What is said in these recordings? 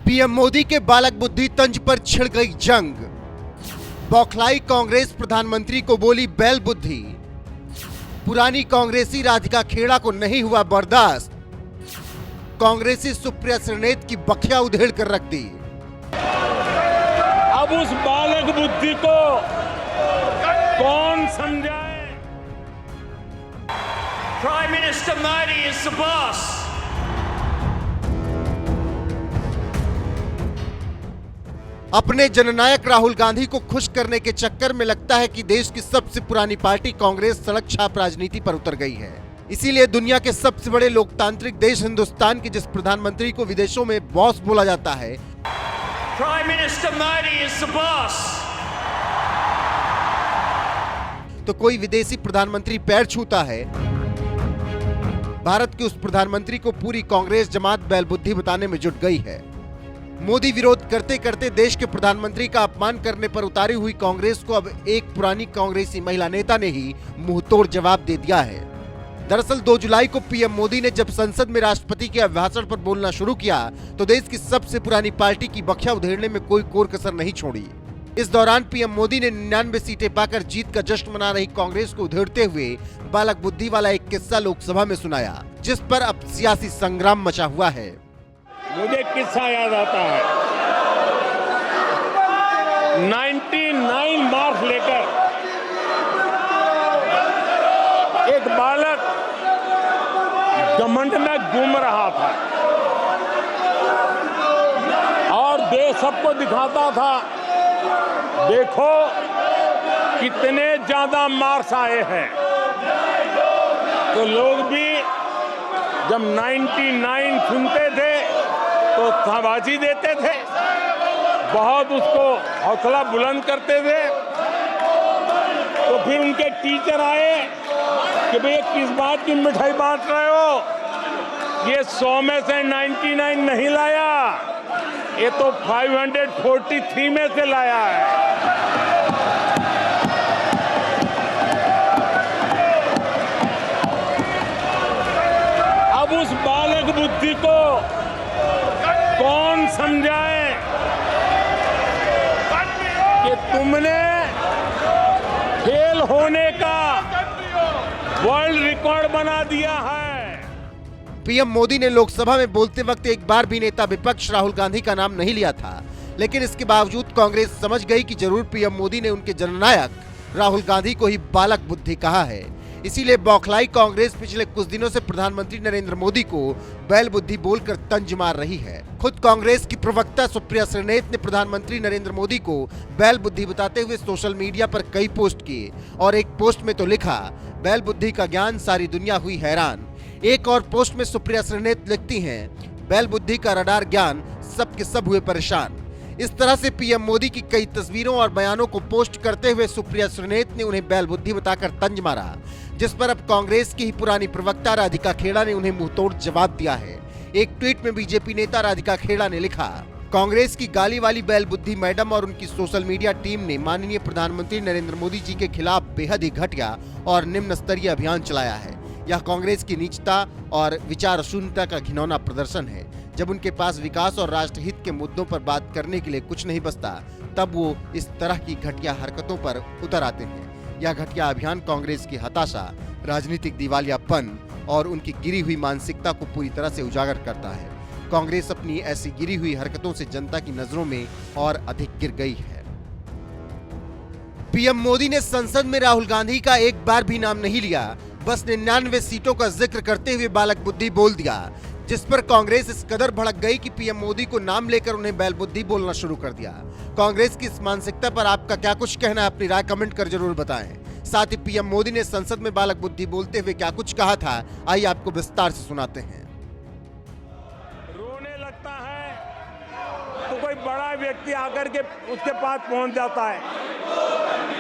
PM Modi के बालक बुद्धि तंज पर छिड़ गई जंग। बौखलाई कांग्रेस प्रधानमंत्री को बोली बैल बुद्धि। पुरानी कांग्रेसी राधिका खेड़ा को नहीं हुआ बर्दाश्त। कांग्रेसी सुप्रिया श्रीनेत की बखिया उधेड़ कर रख दी। अब उस बालक बुद्धि को कौन समझाए? Prime Minister Modi is the boss. अपने जननायक राहुल गांधी को खुश करने के चक्कर में लगता है कि देश की सबसे पुरानी पार्टी कांग्रेस सड़क छाप राजनीति पर उतर गई है। इसीलिए दुनिया के सबसे बड़े लोकतांत्रिक देश हिंदुस्तान के जिस प्रधानमंत्री को विदेशों में बॉस बोला जाता है, Prime Minister Modi is the boss. तो कोई विदेशी प्रधानमंत्री पैर छूता है, भारत के उस प्रधानमंत्री को पूरी कांग्रेस जमात बैलबुद्धि बताने में जुट गई है। मोदी विरोध करते करते देश के प्रधानमंत्री का अपमान करने पर उतारी हुई कांग्रेस को अब एक पुरानी कांग्रेसी महिला नेता ने ही मुंहतोड़ जवाब दे दिया है। दरअसल 2 जुलाई को पीएम मोदी ने जब संसद में राष्ट्रपति के अभिभाषण पर बोलना शुरू किया तो देश की सबसे पुरानी पार्टी की बखिया उधेड़ने में कोई कोर कसर नहीं छोड़ी। इस दौरान पीएम मोदी ने 99 सीटें पाकर जीत का जश्न मना रही कांग्रेस को उधेड़ते हुए बालक बुद्धि वाला एक किस्सा लोकसभा में सुनाया, जिस पर अब सियासी संग्राम मचा हुआ है। मुझे किस्सा याद आता है। 99 मार्क्स लेकर एक बालक घमंड में घूम रहा था और देश सबको दिखाता था, देखो कितने ज्यादा मार्क्स आए हैं। तो लोग भी जब 99 सुनते थे तो शाबाशी देते थे, बहुत उसको हौसला बुलंद करते थे। तो फिर उनके टीचर आए कि भैया किस बात की मिठाई बांट रहे हो, ये 100 में से 99 नहीं लाया, ये तो 543 में से लाया है। अब उस बालक बुद्धि को कौन समझाए कि तुमने फेल होने का वर्ल्ड रिकॉर्ड बना दिया है। पीएम मोदी ने लोकसभा में बोलते वक्त एक बार भी नेता विपक्ष राहुल गांधी का नाम नहीं लिया था, लेकिन इसके बावजूद कांग्रेस समझ गई कि जरूर पीएम मोदी ने उनके जननायक राहुल गांधी को ही बालक बुद्धि कहा है। इसीलिए बौखलाई कांग्रेस पिछले कुछ दिनों से प्रधानमंत्री नरेंद्र मोदी को बैल बुद्धि बोलकर तंज मार रही है। खुद कांग्रेस की प्रवक्ता सुप्रिया श्रीनेत ने प्रधानमंत्री नरेंद्र मोदी को बैल बुद्धि बताते हुए सोशल मीडिया पर कई पोस्ट किए और एक पोस्ट में तो लिखा, बैल बुद्धि का ज्ञान सारी दुनिया हुई हैरान। एक और पोस्ट में सुप्रिया श्रीनेत लिखती हैं, बैल बुद्धि का रडार ज्ञान सबके सब हुए परेशान। इस तरह से पीएम मोदी की कई तस्वीरों और बयानों को पोस्ट करते हुए सुप्रिया श्रीनेत ने उन्हें बैल बुद्धि बताकर तंज मारा, जिस पर अब कांग्रेस की ही पुरानी प्रवक्ता राधिका खेड़ा ने उन्हें मुंहतोड़ जवाब दिया है। एक ट्वीट में बीजेपी नेता राधिका खेड़ा ने लिखा, कांग्रेस की गाली वाली बैल बुद्धि मैडम और उनकी सोशल मीडिया टीम ने माननीय प्रधानमंत्री नरेंद्र मोदी जी के खिलाफ बेहद ही घटिया और निम्न स्तरीय अभियान चलाया है। यह कांग्रेस की नीचता और विचार शून्यता का घिनौना प्रदर्शन है। जब उनके पास विकास और राष्ट्रहित के मुद्दों पर बात करने के लिए कुछ नहीं बचता, तब वो इस तरह की घटिया हरकतों पर उतर आते हैं। यह घटिया अभियान कांग्रेस की हताशा, राजनीतिक दिवालियापन और उनकी गिरी हुई मानसिकता को पूरी तरह से उजागर करता है। कांग्रेस अपनी ऐसी गिरी हुई हरकतों से जनता की नजरों में और अधिक गिर गई है। पीएम मोदी ने संसद में राहुल गांधी का एक बार भी नाम नहीं लिया, बस 99 सीटों का जिक्र करते हुए बालक बुद्धि बोल दिया, जिस पर कांग्रेस इस कदर भड़क गई कि पीएम मोदी को नाम लेकर उन्हें बैल बुद्धि बोलना शुरू कर दिया। कांग्रेस की इस मानसिकता पर आपका क्या कुछ कहना है, अपनी राय कमेंट कर जरूर बताएं। साथ ही पीएम मोदी ने संसद में बालक बुद्धि बोलते हुए क्या कुछ कहा था, आइए आपको विस्तार से सुनाते हैं। रोने लगता है तो कोई बड़ा व्यक्ति आकर के उसके पास पहुंच जाता है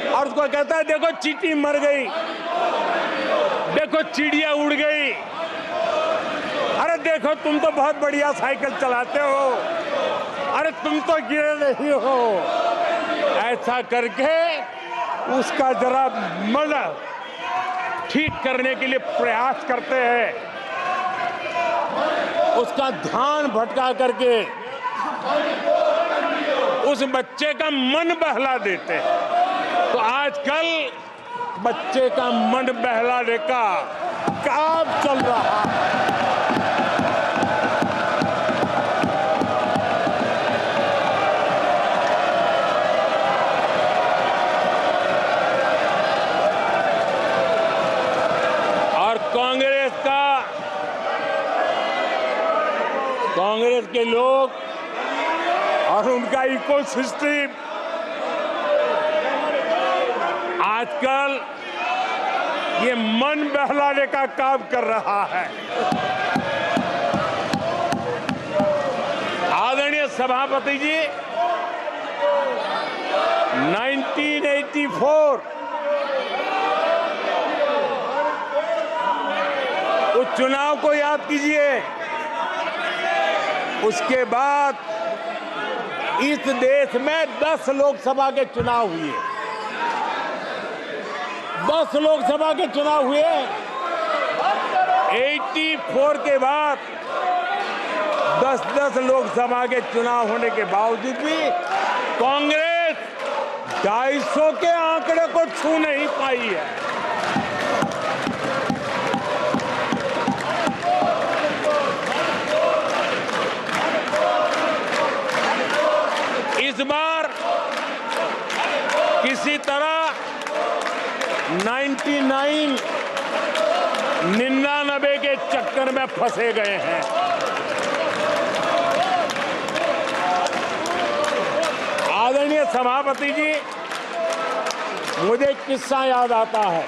और उसको कहता है, देखो चींटी मर गई, देखो चिड़िया उड़ गई, अरे देखो तुम तो बहुत बढ़िया साइकिल चलाते हो, अरे तुम तो गिरे नहीं हो। ऐसा करके उसका जरा मन ठीक करने के लिए प्रयास करते हैं, उसका ध्यान भटका करके उस बच्चे का मन बहला देते हैं। तो आजकल बच्चे का मन बहलाने का काम चल रहा है। और कांग्रेस के लोग और उनका इकोसिस्टम आजकल ये मन बहलाने का काम कर रहा है। आदरणीय सभापति जी, 1984 उस चुनाव को याद कीजिए। उसके बाद इस देश में 10 लोकसभा के चुनाव हुए। 10 लोकसभा के चुनाव हुए। 84 के बाद 10 लोकसभा के चुनाव होने के बावजूद भी कांग्रेस 250 के आंकड़े को छू नहीं पाई है। इस बार किसी तरह 99 के चक्कर में फंसे गए हैं। आदरणीय सभापति जी, मुझे एक किस्सा याद आता है।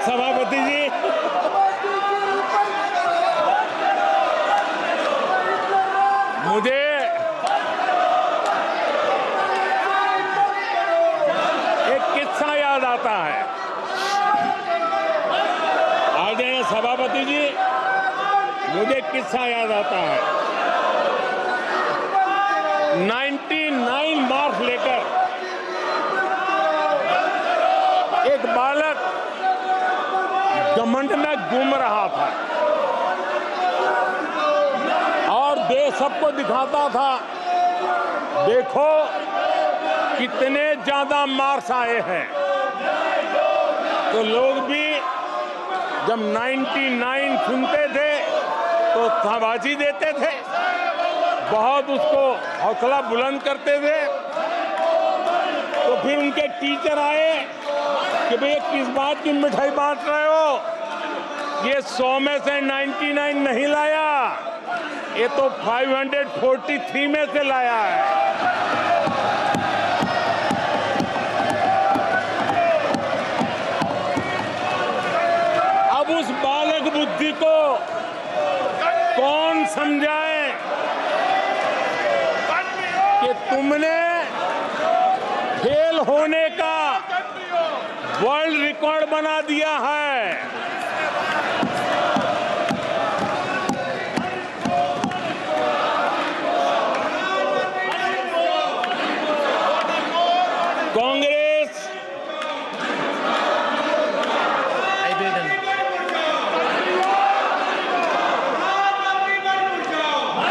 सभापति जी, मुझे एक किस्सा याद आता है। आदरणीय सभापति जी, मुझे एक किस्सा याद आता है। 99 मार्क्स लेकर एक बालक घमंड में घूम रहा था और देश सबको दिखाता था, देखो कितने ज्यादा मार्क्स आए हैं। तो लोग भी जब 99 सुनते थे तो शाबाशी देते थे, बहुत उसको हौसला बुलंद करते थे। तो फिर उनके टीचर आए कि भैया किस बात की मिठाई बांट रहे हो, ये 100 में से 99 नहीं लाया, ये तो 543 में से लाया है। अब उस बालक बुद्धि को कौन समझाए कि तुमने फेल होने का वर्ल्ड रिकॉर्ड बना दिया है। कांग्रेस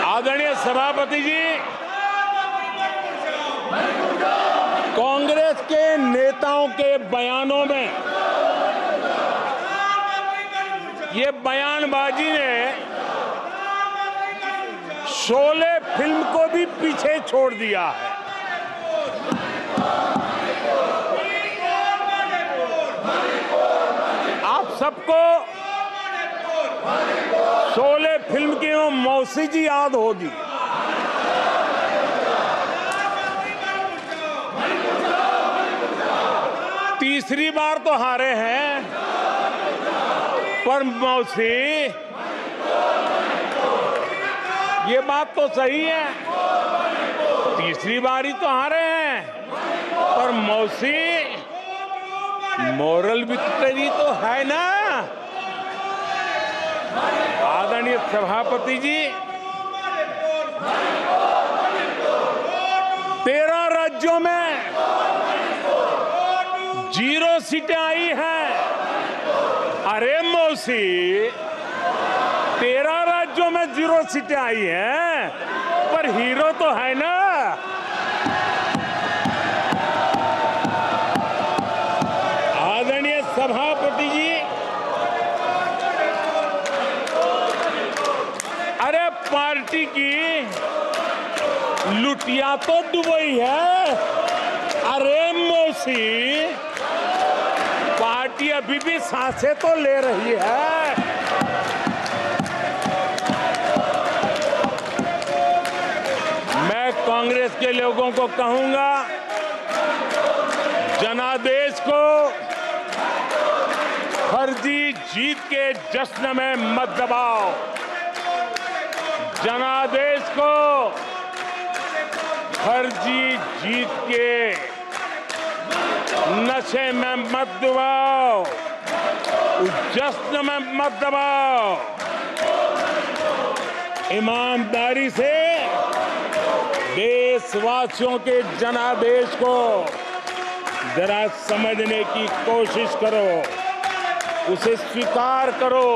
आदरणीय सभापति जी, कांग्रेस के नेताओं के बयानों में ये बयानबाजी ने शोले फिल्म को भी पीछे छोड़ दिया है। आप सबको शोले फिल्म की वो मौसी जी याद होगी। तीसरी बार तो हारे हैं, पर मौसी ये बात तो सही है तीसरी बारी तो हारे हैं, पर मौसी मोरल विक्ट्री तो है ना। आदरणीय सभापति जी, 13 राज्यों में 0 सीटें आई हैं। अरे मौसी, 13 राज्यों में 0 सीटें आई हैं, पर हीरो तो है ना। आदरणीय सभापति जी, अरे पार्टी की लुटिया तो दुबई है। अरे मौसी, पार्टी अभी भी सांसें तो ले रही है। मैं कांग्रेस के लोगों को कहूंगा, जनादेश को फर्जी जीत के जश्न में मत दबाओ। जनादेश को फर्जी जीत के नशे में मत दबाओ, उस जश्न में मत दबाओ। ईमानदारी से देशवासियों के जनादेश को जरा समझने की कोशिश करो, उसे स्वीकार करो।